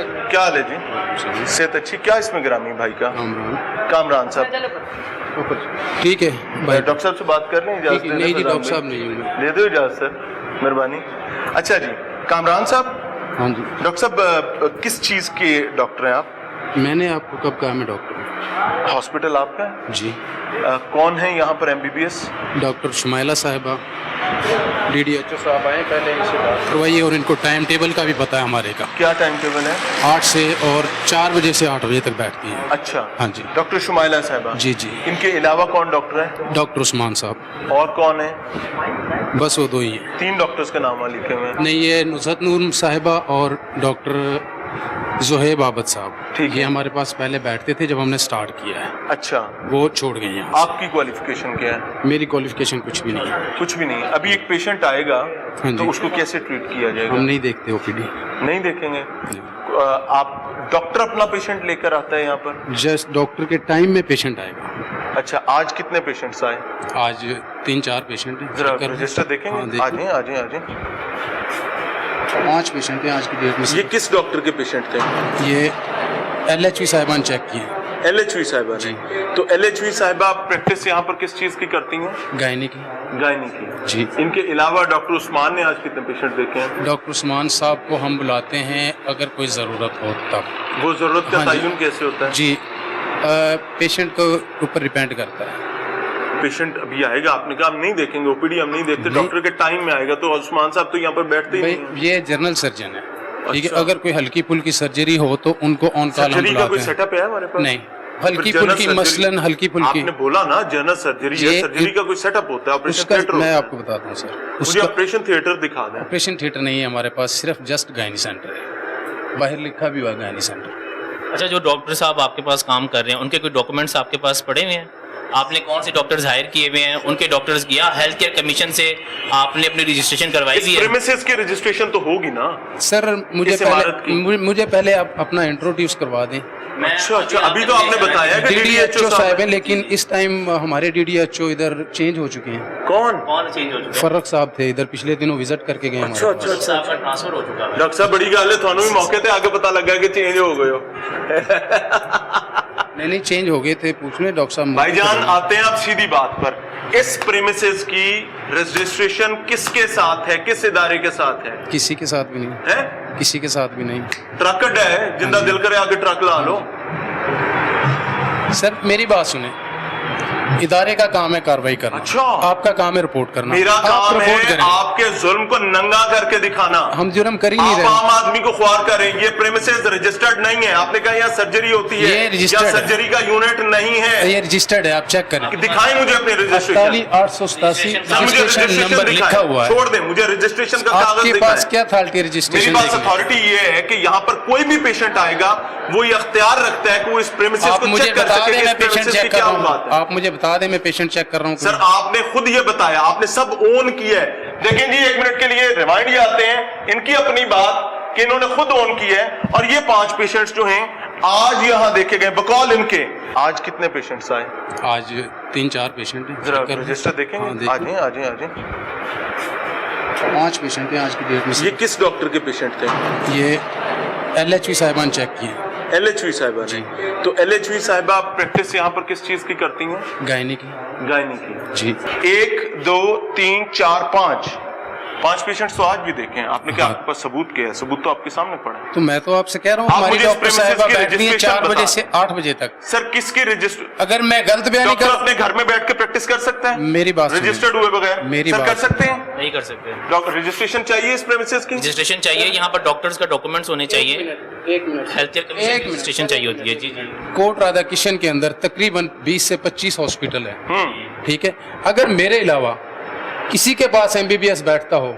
क्या हाल है जी? सेहत अच्छी? क्या इसमें ग्रामी भाई का? कामरान साहब ठीक है भाई। डॉक्टर साहब से बात कर लें? इजाजत नहीं जी डॉक्टर साहब नहीं होंगे। दे दो इजाजत सर, मेहरबानी। अच्छा जी, कामरान साहब। हाँ जी डॉक्टर साहब किस चीज़ के डॉक्टर हैं आप? मैंने आपको कब कहा मैं डॉक्टर हूँ? हॉस्पिटल आपका है जी। कौन है यहाँ पर MBBS? डॉक्टर शुमाइला साहिबा, DDHO साहब आए पहले, इनसे बात करवाइए और इनको टाइम टेबल का भी पता है हमारे का। क्या टाइम टेबल है? 8 से और 4 बजे से 8 बजे तक बैठती है। अच्छा हाँ जी। डॉक्टर शुमाइला साहिबा? जी जी। इनके अलावा कौन डॉक्टर है? डॉक्टर उस्मान साहब। और कौन है? बस वो दो ही हैं। 3 डॉक्टर्स का नाम लिखे हुए हैं। नहीं, ये नुसरत नूर साहिबा और डॉक्टर ज़ुहैब आबद साहब, ठीक ये है। हमारे पास पहले बैठते थे जब हमने स्टार्ट किया है। अच्छा, वो छोड़ गए हैं। आपकी क्वालिफिकेशन क्या है? मेरी क्वालिफिकेशन कुछ भी नहीं है। कुछ भी नहीं। अभी एक पेशेंट आएगा हाँ तो जी। उसको कैसे ट्रीट किया जाएगा? हम नहीं देखते OPD। नहीं देखेंगे? आप डॉक्टर अपना पेशेंट लेकर आता है यहाँ पर? जस्ट डॉक्टर के टाइम में पेशेंट आएगा। अच्छा, आज कितने पेशेंट्स आए? आज 3-4 पेशेंट हैं। जरा चेक कर- रजिस्टर देखेंगे? हाँ, आ जाएं, आ जाएं, आ जाएं। 5 पेशेंट हैं आज की डेट में से। ये किस डॉक्टर के पेशेंट थे? ये LHV साहिबा ने चेक किए। LHV साहिबा ने? तो LHV साहिबा प्रैक्टिस यहाँ पर किस चीज़ की करती हैं? गायनी की। गायनी की। जी। इनके अलावा डॉक्टर उस्मान ने आज कितने पेशेंट देखे हैं? डॉक्टर उस्मान साहब को हम बुलाते हैं अगर कोई ज़रूरत हो तब। वो ज़रूरत का हाँ जी। तयन कैसे होता है? जी, पेशेंट को ऊपर डिपेंड करता है। पेशेंट अभी आएगा, आपने कहा हम नहीं देखेंगे, OPD हम नहीं देखते, डॉक्टर के टाइम में आएगा, तो उस्मान साहब तो यहाँ पर बैठते ही भाई नहीं हैं। ये जनरल सर्जन है, ठीक है। अच्छा। अगर कोई हल्की फुल्की सर्जरी हो तो उनको ऑन कॉल हम सर्जरी का कोई बुलाते हैं। सेटअप है हमारे पास? नहीं, हल्की फिर जनरल फुल्की सर्जरी- मसलन हल्की फुल्की आपने बोला ना जनरल सर्जरी है, ये- सर्जरी का कोई सेटअप होता है, ऑपरेशन उसका थिएटर मैं होता है। आपको बताता हूँ सर। मुझे उसका ऑपरेशन थिएटर दिखा दें। ऑपरेशन थिएटर नहीं है हमारे पास, सिर्फ जस्ट गायनी सेंटर है। बाहर लिखा भी हुआ है गायनी सेंटर। अच्छा, जो डॉक्टर साहब आपके पास काम कर रहे हैं उनके कोई डॉक्यूमेंट्स आपके पास पड़े हुए हैं? आपने कौन से डॉक्टर्स हायर किए हुए हैं? उनके डॉक्टर्स गया हेल्थ केयर कमीशन से आपने अपनी रजिस्ट्रेशन करवाई इस हुई है? प्रेमिसेस की रजिस्ट्रेशन तो होगी ना? सर इस इमारत की? मुझे पहले आप अपना इंट्रोड्यूस करवा दें। अच्छा, अभी तो आपने बताया कि DDHO साहब साहब हैं, लेकिन इस टाइम हमारे DDHO इधर चेंज हो चुके हैं। कौन चेंज हो चुका है? फर्रक साहब थे इधर, पिछले दिनों विजिट करके गए हमारे अच्छा पास। अच्छा अच्छा। आपका ट्रांसफर हो चुका है। डॉक्टर साहब बड़ी गल है, थानू भी मौके ते आगे पता लगा कि चेंज हो गए हो। नहीं चेंज हो गए थे, पूछ रहे डॉक्टर साहब। भाईजान आते हैं आप सीधी बात पर, इस प्रेमिसेस की रजिस्ट्रेशन किसके साथ है, किस इदारे के साथ है? किसी के साथ भी नहीं है? किसी के साथ भी नहीं। ट्रक अड्डा है, जिंदा दिल करे आगे ट्रक ला लो। सर मेरी बात सुने, इदारे का काम है कार्रवाई करना। अच्छा। आपका काम है रिपोर्ट करना। मेरा आप काम रिपोर्ट है करें। आपके जुल्म को नंगा करके दिखाना। हम जुर्म कर ही नहीं आप रहे। आम आदमी को ख्वार करें, ये प्रेमिसेस रजिस्टर्ड नहीं है। आपने कहा यहाँ सर्जरी होती है, ये या registered है। सर्जरी का यूनिट नहीं है। ये रजिस्टर्ड है, आप चेक करें। दिखाएं मुझे अपने रजिस्ट्रेशन। 4887 मुझे रजिस्ट्रेशन रजिस्ट्रेशन नंबर लिखा हुआ है। छोड़ दे, मुझे रजिस्ट्रेशन का कागज आपके दिखाएं। पास क्या अथॉरिटी मेरी रजिस्ट्रेशन पास देने की? अथॉरिटी ये है कि यहाँ पर कोई भी पेशेंट आएगा वो ये अख्तियार रखता है कि वो इस प्रेमिसेस आप को मुझे चेक कर बता सके दें कि मैं इस पेशेंट premises की चेक कर क्या रहा बात हूँ। है। आप मुझे बता दें मैं पेशेंट चेक कर रहा हूँ। सर आपने खुद ये बताया, आपने सब ओन किया है। देखें जी, 1 मिनट के लिए रिमाइंड ये आते हैं, इनकी अपनी बात कि इन्होंने खुद ओन की है। और ये 5 पेशेंट्स जो हैं आज यहाँ देखे गए बकौल इनके। आज कितने पेशेंट्स आए? आज 3-4 पेशेंट हैं। जरा चेक कर- रजिस्टर देखेंगे? हाँ, आ जाएं, आ जाएं, आ जाएं। 5 पेशेंट हैं आज की डेट में ये से। किस डॉक्टर के पेशेंट थे? ये LHV साहिबा ने चेक किए। LHV साहिबा ने? तो LHV साहिबा प्रैक्टिस यहाँ पर किस चीज की करती हैं? गायनी की। गायनी की। जी। 1 2 3 4 5 पेशेंट्स तो आज भी देखे हैं आपने। क्या हाँ। आपके पास सबूत क्या है? सबूत तो आपके सामने पड़ा है। तो मैं तो आपसे कह रहा हूँ आप हमारी मुझे इस डॉक्टर premises साहिबा की बैठती हैं 4 registration बजे बता से 8 बजे तक। सर किसकी रजिस्टर? अगर मैं गलत बयानी डॉक्टर कर अपने घर में बैठ के प्रैक्टिस कर सकते हैं? मेरी बात सुनिए। रजिस्टर्ड हुए बगैर मेरी सर बात कर सकते हैं? नहीं कर सकते। डॉक्टर रजिस्ट्रेशन चाहिए इस प्रेमिसेस की? रजिस्ट्रेशन चाहिए, यहाँ पर डॉक्टर्स का डॉक्यूमेंट्स होने चाहिए। एक मिनट। हेल्थ केयर कमीशन की रजिस्ट्रेशन चाहिए होती है। जी जी। कोट राधा किशन के अंदर तकरीबन 20 से 25 हॉस्पिटल है, ठीक है। अगर मेरे अलावा किसी के पास MBBS बैठता हो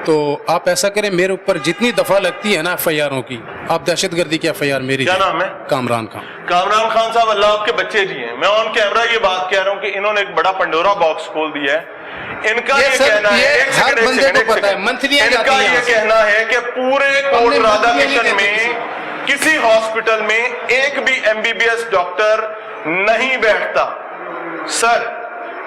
तो आप ऐसा करें, मेरे ऊपर जितनी दफा लगती है ना FIR की, आप दहशतगर्दी की FIR मेरी क्या दें। नाम है? कामरान खान। कामरान खान साहब, अल्लाह आपके बच्चे जी हैं। मैं ऑन कैमरा ये बात कह रहा हूँ कि इन्होंने एक बड़ा पंडोरा बॉक्स खोल दिया है। इनका ये सर, कहना ये है, एक हर सेकंड, एक बंदे सेकंड, को एक पता है, सेकंड। मंथलियां इनका जाती हैं ये यहाँ से। कहना है कि पूरे कोट हमने राधा मंथलियां नहीं किशन देते में किसी हॉस्पिटल में एक भी MBBS डॉक्टर नहीं बैठता। सर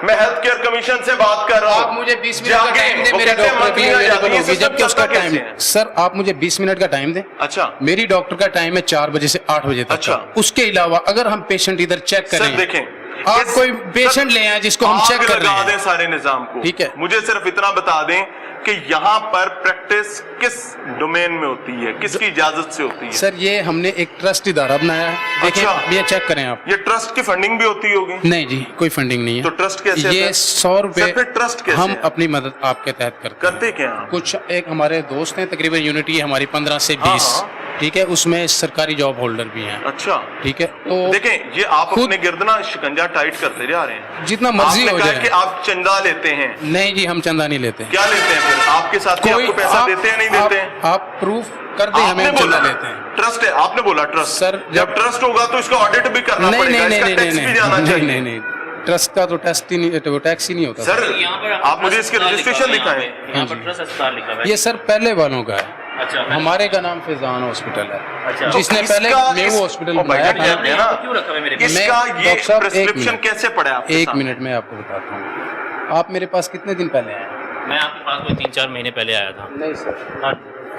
मैं हेल्थ केयर कमीशन से बात कर रहा हूँ। आप मुझे 20 मिनट का टाइम दें, मेरे डॉक्टर भी अवेलेबल होगी, जबकि उसका टाइम, सर आप मुझे 20 मिनट का टाइम दें। अच्छा, मेरी डॉक्टर का टाइम है 4 बजे से 8 बजे तक। अच्छा। उसके अलावा अगर हम पेशेंट इधर चेक सर करें, देखें, आप कोई पेशेंट ले आए जिसको हम चेक कर लगा रहे दें हैं, सारे निजाम को। ठीक है। मुझे सिर्फ इतना बता दें कि यहाँ पर प्रैक्टिस किस डोमेन में होती है, किसकी इजाजत से होती है? सर ये हमने एक ट्रस्ट इदारा बनाया है, देखें अच्छा। ये चेक करें आप। ये ट्रस्ट की फंडिंग भी होती होगी? नहीं जी, कोई फंडिंग नहीं है। तो ट्रस्ट कैसे ये है? 100 रुपए सर, फिर ट्रस्ट कैसे हम है? अपनी मदद आपके तहत करते क्या हैं? कुछ एक हमारे दोस्त हैं, तकरीबन यूनिटी है हमारी 15 से 20, हाँ। ठीक है, उसमें सरकारी जॉब होल्डर भी हैं। अच्छा, ठीक है, तो देखें ये आप खुद- अपने गिरदना शिकंजा टाइट करते जा रहे हैं। जितना मर्जी आपने हो कहा जाए। कि आप चंदा लेते हैं। नहीं जी, हम चंदा नहीं लेते। क्या लेते हैं फिर? आपके साथी आपको पैसा देते हैं, नहीं देते हैं? आप प्रूफ कर दें हमें, हम चंदा लेते हैं। ट्रस्ट है, आपने बोला ट्रस्ट। सर, जब ट्रस्ट होगा तो इसका ऑडिट भी करना नहीं पड़ेगा, नहीं इसका नहीं टैक्स भी जाना नहीं चाहिए। नहीं नहीं, ट्रस्ट का तो टैक्स ही नहीं, वो टैक्स ही नहीं होता। सर यहाँ पर आप मुझे इसके रजिस्ट्रेशन दिखाएं। यहाँ पर ट्रस्ट अस्पताल लिखा हुआ है। ये सर पहले वालों का है, अच्छा, हमारे का नाम फैजान हॉस्पिटल है, अच्छा। जिसने तो पहले इसका- मेवो हॉस्पिटल ओ भाई, बनाया ये था। आपने ना क्यों रखा हुआ है मेरे पास? इसका ये डॉक्टर साहब, एक प्रिस्क्रिप्शन मिनट। कैसे पड़ा है आपके एक सामने? मिनट में आपको बताता हूँ। आप मेरे पास कितने दिन पहले आए? मैं आपके पास कोई 3-4 महीने पहले आया था। नहीं सर, हाँ,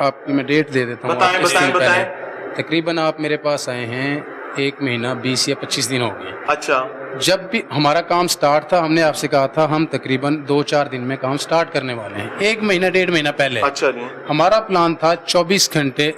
आपकी मैं डेट दे देता हूँ। बताएं, आप किस बताएं, दिन पहले? बताएं। तकरीबन आप मेरे पास आए हैं 1 महीना 20 या 25 दिन हो गए। अच्छा, जब भी हमारा काम स्टार्ट था, हमने आपसे कहा था हम तकरीबन 2-4 दिन में काम स्टार्ट करने वाले हैं। 1 महीना 1.5 महीना पहले अच्छा जी, हमारा प्लान था 24 घंटे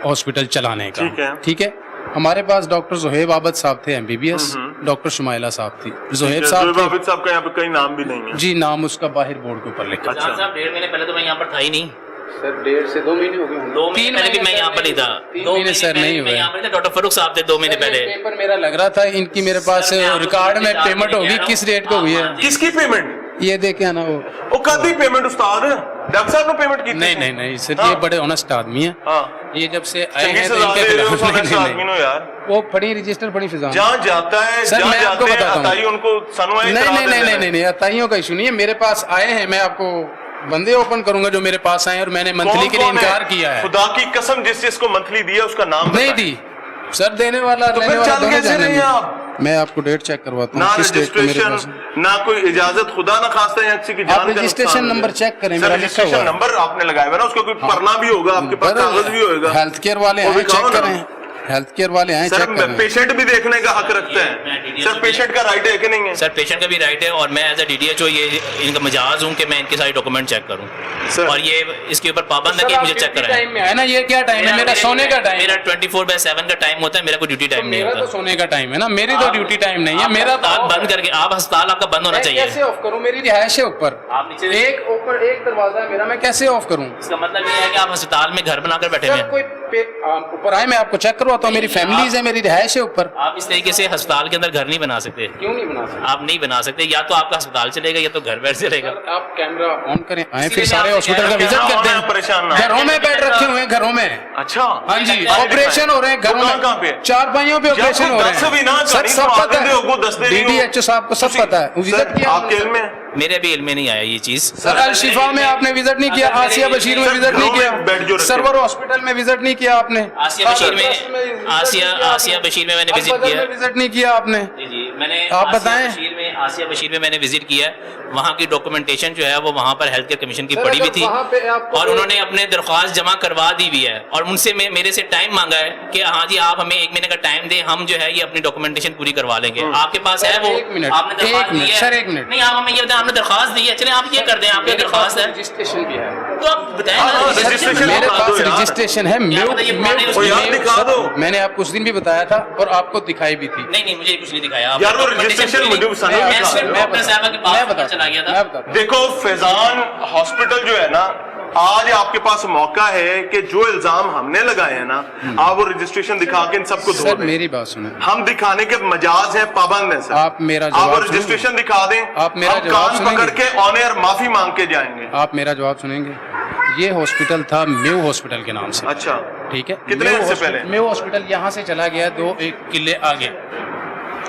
हॉस्पिटल चलाने का। ठीक है। ठीक है, हमारे पास डॉक्टर जोहेब आबद साहब थे MBBS, डॉक्टर शुमाइला साहब थी, जोहेब साहब थे। हाफिज साहब का यहाँ पे कहीं नाम भी नहीं है। जी, नाम उसका बाहर बोर्ड के ऊपर लिखा। अच्छा। जान साहब 1.5 महीने पहले तो मैं यहाँ पर था ही नहीं। सर 1.5 से 2 महीने हो गए। 2 महीने पहले भी मैं यहाँ पर नहीं था। 3 2 महीने सर पहले नहीं मैं हुए। यहाँ पर था। डॉक्टर फारूक साहब थे 2 महीने पहले। पेपर मेरा लग रहा था, इनकी मेरे पास सर, मैं आपको रिकॉर्ड में सीधे पेमेंट सीधे होगी, कह रहा किस हूँ। डेट को हुई है? हाँ, किसकी पेमेंट? ये देखे ना वो। वो कभी पेमेंट उस्ताद डॉक्टर साहब ने पेमेंट की थी? नहीं नहीं नहीं सर, हाँ। ये बड़े ऑनेस्ट आदमी हैं। हाँ, ये जब से आए चंगी हैं तो सजा इनके दे रहे हो, खिलाफ honest नहीं, आदमी नहीं, नो यार। वो पढ़ी रजिस्टर पढ़ी फिजान। जहाँ जाता है, सर, जहाँ मैं आपको जाते हैं, बताता हूँ। अताई उनको सनवाई नहीं करा नहीं देते नहीं हैं। नहीं नहीं, अताइयों का इशू नहीं है। मेरे पास आए हैं, मैं आपको बंदे ओपन करूंगा जो मेरे पास आए, और मैंने मंथली के लिए कौन-कौन है? इनकार किया है। खुदा की कसम, जिस जिसको मंथली दिया उसका नाम नहीं बताएं। दी सर, देने वाला तो लेने फिर वाला चल दोनों कैसे रहे जानेंगे। हैं आप? मैं आपको डेट चेक करवाता ना हूँ, किस डेट को मेरे पास रजिस्ट्रेशन, ना कोई इजाजत, खुदा ना खास्ता या किसी की जान आप का रजिस्ट्रेशन नुकसान हो नंबर जाए। चेक करें, सर, मेरा लिखा हुआ रजिस्ट्रेशन है। नंबर आपने लगाया हुआ ना, उसका कोई पढ़ना भी होगा, आपके पास कागज भी होगा। हेल्थ केयर वाले वो हैं, दिखाओ चेक ना। करें। हेल्थ केयर वाले हैं, सर, चेक करें। पेशेंट भी देखने का हक रखता मैं है। DDH सर, पेशेंट का राइट है कि नहीं है? सर, पेशेंट का भी राइट है, और मैं एज ए DDHO ये इनका मजाज हूँ कि मैं इनके सारे डॉक्यूमेंट चेक करूँ, सर। और ये इसके ऊपर पाबंद है कि मुझे चेक कराएं। टाइम में है ना, ये क्या टाइम है? मेरा सोने का टाइम। मेरा 24/7 का टाइम होता है, मेरा कोई ड्यूटी टाइम नहीं मेरा तो होता। सोने का टाइम है ना, मेरी तो ड्यूटी टाइम नहीं है। मेरा तो अस्पताल बंद करके आप अस्पताल आपका बंद होना मैं चाहिए। कैसे ऑफ करूं? मेरी रिहाइश है ऊपर, आप नीचे एक ऊपर एक दरवाजा है मेरा, मैं कैसे ऑफ करूं? इसका मतलब ये है कि आप अस्पताल में घर बनाकर बैठे हुए सर हैं। कोई ऊपर आए, मैं आपको चेक करवाता हूँ। मेरी फैमिलीज है, मेरी रिहाइश है ऊपर। आप इस तरीके से अस्पताल के अंदर घर नहीं बना सकते। क्यों नहीं बना सकते? आप नहीं बना सकते, या तो आपका अस्पताल चलेगा या तो घर बैठ चलेगा। आप कैमरा ऑन करें, आए इसीलिए फिर मैं सारे आपसे हॉस्पिटल का कह विजिट रहा हूं, करते आप परेशान ना हैं। हो। घरों में बेड रखे हुए हैं, घरों में। अच्छा, हाँ जी, कहाँ ऑपरेशन हो रहे हैं घरों कहाँ- कहाँ में। पे? 4 भाइयों पे ऑपरेशन हो रहे दस भी ना, हैं। सर कहानी सब सुना पता देते हो, वो दस दे है, रही हो। DDHO साहब को सब पता है। विजिट किया आपके इल्म में? मेरे भी इल्म में नहीं आया ये चीज। सर, अल शिफा में आपने विजिट नहीं किया, आसिया बशीर में सर, विजिट नहीं घरों में बेड जो किया, रखे सरवर हॉस्पिटल में विजिट नहीं किया आपने, आसिया बशीर में आसिया आसिया बशीर में मैंने विजिट किया। विजिट नहीं किया आपने। जी जी, मैंने आप बताएं। आसिया बशीर में मैंने विजिट किया। वहाँ की डॉक्यूमेंटेशन जो है वो वहाँ पर हेल्थ केयर कमीशन की सर, पड़ी हुई अगर थी, वहाँ पे आपको और उन्होंने अपने दरख्वास्त जमा करवा दी हुई है, और उनसे मेरे से टाइम मांगा है कि हाँ जी आप हमें 1 महीने का टाइम दें, हम जो है ये अपनी डॉक्यूमेंटेशन पूरी करवा लेंगे। आपके पास है वो? एक मिनट, आपने दरख्वास्त एक दी मिनट, है? सर, एक मिनट। नहीं, आप हमें ये बताएं, आपने दरख्वास्त दी है, चले आप ये कर दें, आपकी दरख्वास्त है रजिस्ट्रेशन भी है, तो आप बताएं हाँ, ना। रजिस्ट्रेशन मेरे दिखा पास दो यार। रजिस्ट्रेशन है। क्या पता ये पुराने ओ यार, दिखा दो। मैंने आपको उस दिन भी बताया था और आपको दिखाई भी थी। नहीं, मुझे कुछ नहीं दिखाया। यार, वो रजिस्ट्रेशन मुझे भी सना मैं दिखा सिर्फ दो। डॉक्टर साहब के पास ऊपर चला गया था। देखो, फैजान हॉस्पिटल जो है ना, आज आपके पास मौका है कि जो इल्जाम हमने लगाए हैं ना, आप वो रजिस्ट्रेशन दिखा के इन सबको धो सर दें। मेरी बात सुने, हम दिखाने के मजाज हैं, पाबंद हैं सर। आप मेरा आप जवाब वो सुनेंगे? रजिस्ट्रेशन दिखा दें, आप मेरा हम जवाब कान सुनेंगे? पकड़ के ऑन एयर माफी मांग के जाएंगे। आप मेरा जवाब सुनेंगे? ये हॉस्पिटल था मेव हॉस्पिटल के नाम से, अच्छा, ठीक है? कितने मेव दिन से हॉस्पिटल- पहले? मेव हॉस्पिटल यहाँ से चला गया 2-1 किले आगे,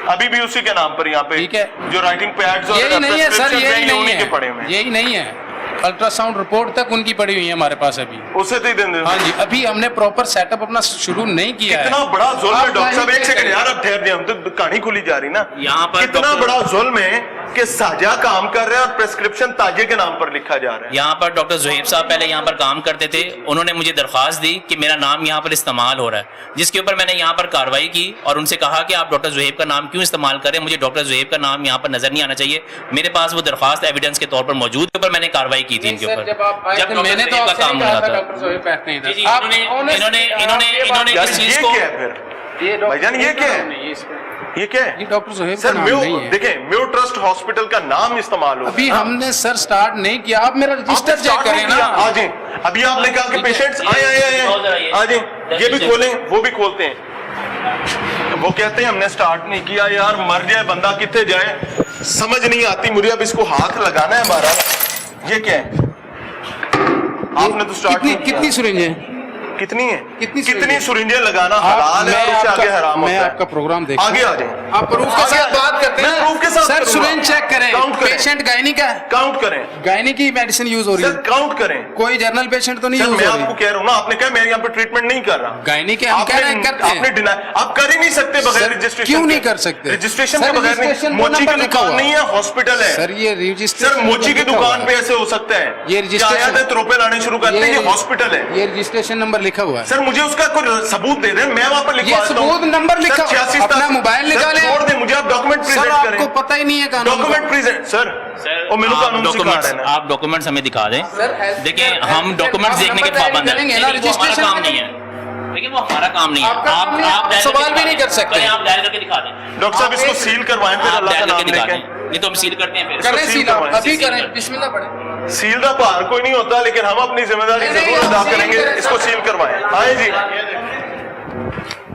अभी भी उसी के नाम पर यहाँ पे ठीक है। जो राइटिंग पैड्स और यही नहीं है सर, prescriptions हैं, यही ये नहीं उन्हीं के पड़े हुए है, हैं। यही नहीं है। अल्ट्रासाउंड रिपोर्ट तक उनकी पड़ी हुई है हमारे पास अभी। उससे तो ही दिन हाँ जी, अभी हमने प्रॉपर सेटअप अपना शुरू नहीं किया है। कितना बड़ा जुल्म है आप डॉक्टर साहब, जाहिर एक सेकंड करें। यार, अब ठहर जाए, हम तो कहानी खुली जा रही ना। यहाँ पर कितना डॉक्टर- बड़ा जुल्म है कि साजा काम कर रहे हैं और प्रेस्क्रिप्शन ताजे के नाम पर लिखा जा रहा है। यहाँ पर डॉक्टर ज़ुहैब साहब पहले यहाँ पर काम करते थे, उन्होंने मुझे दरख्वास्त दी कि मेरा नाम यहाँ पर इस्तेमाल हो रहा है, जिसके ऊपर मैंने यहाँ पर कार्रवाई की और उनसे कहा कि आप डॉक्टर ज़ुहैब का नाम क्यों इस्तेमाल करें, मुझे डॉक्टर ज़ुहैब का नाम यहाँ पर नजर नहीं आना चाहिए। मेरे पास वो दरख्वास्त एविडेंस के तौर पर मौजूद, के ऊपर मैंने कार्रवाई की थी इनके ऊपर। जब मैंने तो डॉक्टर आपसे काम नहीं कहा था था डॉक्टर ज़ुहैब बैठते हैं जी, जी, इधर। इन्होंने यार इस ये चीज को क्या है फिर? भाईजान ये क्या है? ये क्या है? ये डॉक्टर ज़ुहैब का सर नाम म्यू नहीं है। देखें, म्यू ट्रस्ट हॉस्पिटल का नाम इस्तेमाल हो अभी हमने सर स्टार्ट नहीं किया, आप मेरा रजिस्टर आपने चेक start करें नहीं ना। किया। आ जाए, अभी आपने कहा कि पेशेंट्स आए आ जाए, ये भी खोलें, वो भी खोलते हैं। वो कहते हैं हमने स्टार्ट नहीं किया। यार मर जाए बंदा, कितने जाए समझ नहीं आती मुझे। अब इसको हाथ लगाना है हमारा। ये क्या है? आपने तो स्टार्ट नहीं कितनी किया। सुरेंजें कितनी है? कितनी कितनी सुरिंजें लगाना हलाल है और उससे आगे हराम होता मैं है। आपका प्रोग्राम देख आगे आ जाए, आप प्रूफ के साथ बात करते हैं। मैं प्रूफ के साथ सर करूंगा। सुरेंज चेक करें, काउंट करें। पेशेंट गायनी का है, काउंट करें गायनी की मेडिसिन यूज हो रही सर, है, काउंट करें। कोई जनरल पेशेंट तो नहीं सर यूज मैं हो रही आपको कह रहा हूँ ना, आपने कहा मैं यहाँ पे ट्रीटमेंट नहीं कर रहा। गायनी के हम कह रहे हैं करते आपने हैं। डिनाई, आप कर ही नहीं सकते बगैर सर, रजिस्ट्रेशन क्यों के। नहीं कर सकते? रजिस्ट्रेशन सर, के बगैर नहीं। रजिस्ट्रेशन मोची नंबर की लिखा दुकान हुआ। नहीं है, हॉस्पिटल है। सर ये रजिस्ट्रेशन सर मोची की दुकान पे ऐसे हो सकता है, ये रजिस्ट्रेशन आयात रुपए लाने शुरू करते हैं, ये हॉस्पिटल है। ये रजिस्ट्रेशन नंबर लिखा हुआ है। सर मुझे उसका कोई सबूत दे दें, मैं वहां पर लिखवा ये देता हूं। सबूत नंबर लिखा, सर, 86 अपना मोबाइल सर, निकालें। छोड़ दें मुझे, आप डॉक्यूमेंट सर प्रेजेंट करें। आपको पता ही नहीं है कानून का। डॉक्यूमेंट प्रेजेंट सर, और मैंने कानून सिखा रहे हैं ना। आप डॉक्यूमेंट्स हमें दिखा दें। सर, देखिए हेल्थ हम केयर डॉक्यूमेंट्स आप देखने के नंबर तय पाबंद हैं, करेंगे ना, लेकिन वो हमारा रजिस्ट्रेशन काम नहीं है, लेकिन वो हमारा काम नहीं है। आपका काम नहीं है, आप डायल सवाल करके भी नहीं कर सकते। पहले आप डायल करके दिखा दें। डॉक्टर साहब इसको सील करवाएं फिर आप अल्लाह का डायल नाम करके दिखा लेके। दें, नहीं तो हम सील करते हैं फिर। करें सील सील, आप करवाएं, अभी सील करें, करें। बिस्मिल्लाह पढ़ें। सील का भार कोई नहीं होता, लेकिन हम अपनी जिम्मेदारी नहीं, जरूर नहीं, अदा आप सील करेंगे। करें, इसको सर। सील करवाएं। आए जी,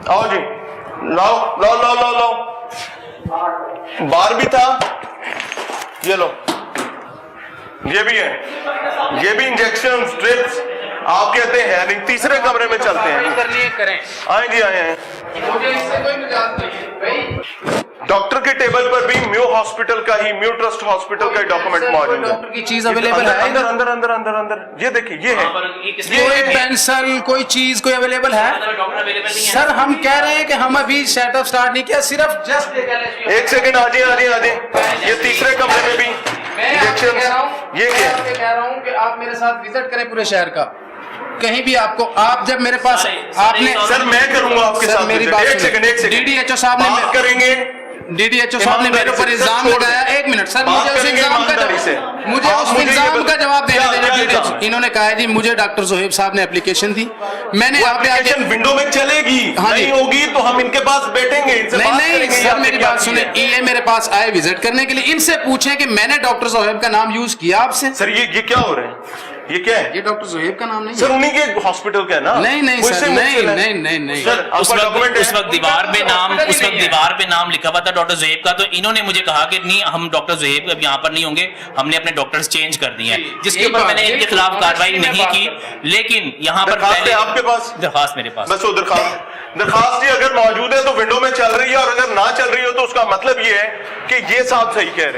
आओ जी, लाओ लाओ लाओ लाओ लाओ। बार भी था, ये लो, ये भी है, ये भी इंजेक्शन स्ट्रिप्स। आप कहते हैं नहीं, तीसरे कमरे में चलते हैं। करनी है करें, आए जी आए हैं। मुझे इससे कोई मजाक नहीं है भाई। डॉक्टर के टेबल पर भी म्यू हॉस्पिटल का ही, म्यू ट्रस्ट हॉस्पिटल का डॉक्यूमेंट मौजूद है। डॉक्टर की चीज अवेलेबल है अंदर अंदर अंदर अंदर अंदर, ये देखिए, ये है, वहाँ पर ये किसने- ये कोई है। पेंसिल कोई चीज कोई अवेलेबल है? डॉक्टर अवेलेबल नहीं है। सर हम कह रहे हैं कि हम अभी सेटअप स्टार्ट नहीं किया, सिर्फ जस्ट एक सेकंड, आ जाए आ जाए आ जाए। ये तीसरे कमरे में भी इंजेक्शन, ये क्या है? कह रहा हूँ कि आप मेरे साथ विजिट करें पूरे शहर का, कहीं भी आपको, आप जब मेरे पास आपने सर मैं करूंगा आपके सर, साथ मेरी visit। बात एक सुनिए। सेकंड एक सेकंड, DDHO साहब ने बात करेंगे। DDHO साहब ने मेरे ऊपर ईमानदारी से, इल्जाम सर, छोड़ लगाया। दें। एक मिनट सर, बात मुझे उस करेंगे इल्जाम का ईमानदारी से। मुझे आप उस मुझे ये इल्जाम का बता- जवाब देने क्या- देना। क्या DDHO इल्जाम है? इन्होंने कहा है जी मुझे डॉक्टर ज़ुहैब साहब ने एप्लीकेशन दी, मैंने आपने आगे एप्लीकेशन विंडो में चलेगी, हाँ जी। नहीं होगी तो हम इनके पास बैठेंगे, इनसे नहीं बात नहीं करेंगे। सर आपने मेरी क्या बात सुने, किया है? ये मेरे पास आए विजिट करने के लिए, इनसे पूछें कि मैंने डॉक्टर ज़ुहैब का नाम यूज किया आपसे? सर ये क्या हो रहा है? ये क्या है? ये डॉक्टर ज़ुहैब का नाम नहीं सर है। उन्हीं के हॉस्पिटल का है ना? नहीं नहीं मुझसे सर, मुझसे नहीं है। नहीं नहीं नहीं सर उस आपका डॉक्यूमेंट वक्त है? दीवार पे नाम, डॉक्टर उस वक्त नहीं है। दीवार पे नाम लिखा हुआ था डॉक्टर ज़ुहैब का, तो इन्होंने मुझे कहा कि नहीं हम डॉक्टर ज़ुहैब अब यहाँ पर नहीं होंगे, हमने अपने डॉक्टर्स चेंज कर दिए हैं, जिसके यही ऊपर बात, मैंने यही इनके तो खिलाफ बात कार्रवाई है, मैं नहीं बात की, करता लेकिन यहाँ पर दरखास्त है पहले आपके पास? दरखास्त मेरे पास। बस वो दरखास्त ही अगर मौजूद है तो विंडो में चल रही है, और अगर ना चल रही हो तो उसका मतलब ये है कि ये साहब सही कह रहे हैं।